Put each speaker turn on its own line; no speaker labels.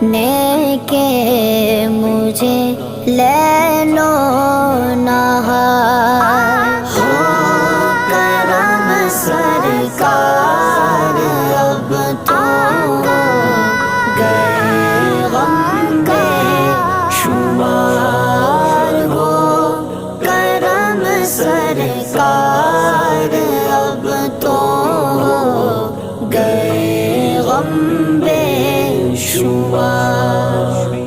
نے کہ مجھے لیل و نہار ہو کرم سرکار اب تو گئے غم بے شمار ہو کرم سرکار اب تو گئے غم بے شمار